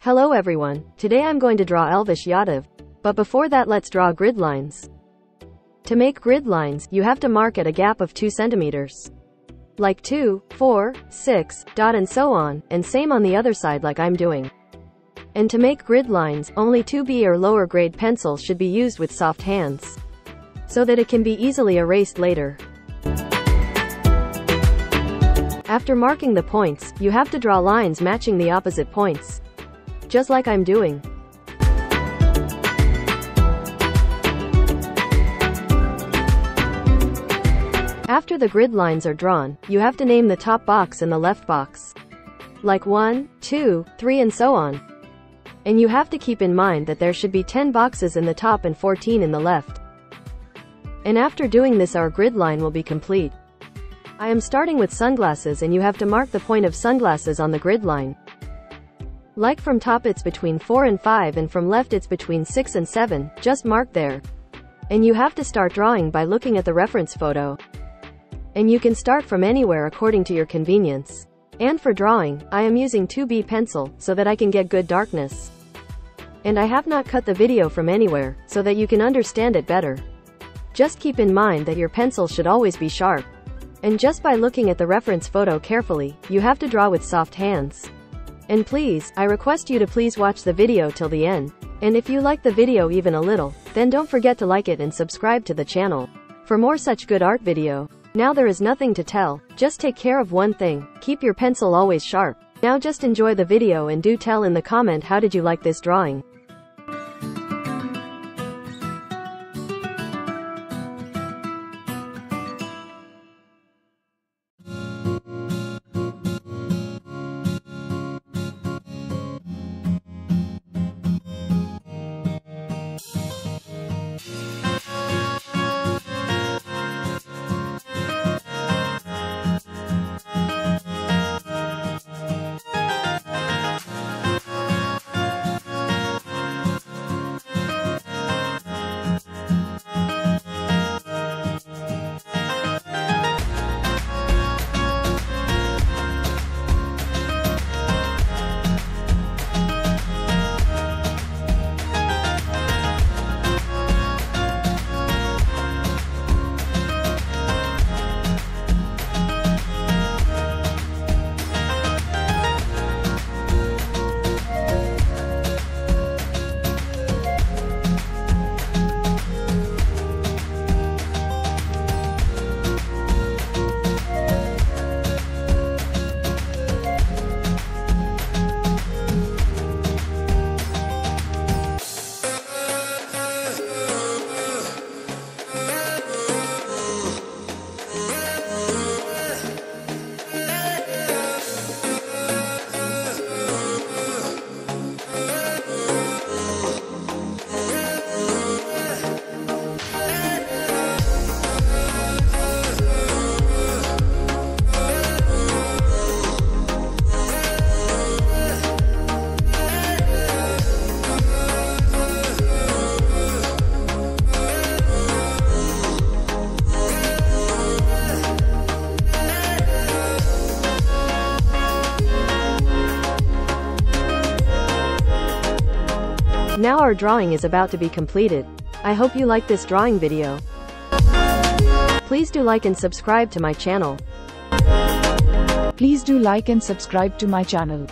Hello everyone, today I'm going to draw Elvish Yadav, but before that let's draw grid lines. To make grid lines, you have to mark at a gap of 2 centimeters. Like 2, 4, 6, dot and so on, and same on the other side like I'm doing. And to make grid lines, only 2B or lower grade pencils should be used with soft hands, so that it can be easily erased later. After marking the points, you have to draw lines matching the opposite points, just like I'm doing. After the grid lines are drawn, you have to name the top box and the left box, like 1, 2, 3 and so on. And you have to keep in mind that there should be 10 boxes in the top and 14 in the left. And after doing this our grid line will be complete. I am starting with sunglasses and you have to mark the point of sunglasses on the grid line. Like from top it's between 4 and 5 and from left it's between 6 and 7, just mark there. And you have to start drawing by looking at the reference photo. And you can start from anywhere according to your convenience. And for drawing, I am using 2B pencil, so that I can get good darkness. And I have not cut the video from anywhere, so that you can understand it better. Just keep in mind that your pencil should always be sharp. And just by looking at the reference photo carefully, you have to draw with soft hands. And please, I request you to please watch the video till the end. And if you like the video even a little, then don't forget to like it and subscribe to the channel for more such good art video. Now there is nothing to tell, just take care of one thing, keep your pencil always sharp. Now just enjoy the video and do tell in the comment how did you like this drawing. Now our drawing is about to be completed. I hope you like this drawing video. Please do like and subscribe to my channel. Please do like and subscribe to my channel.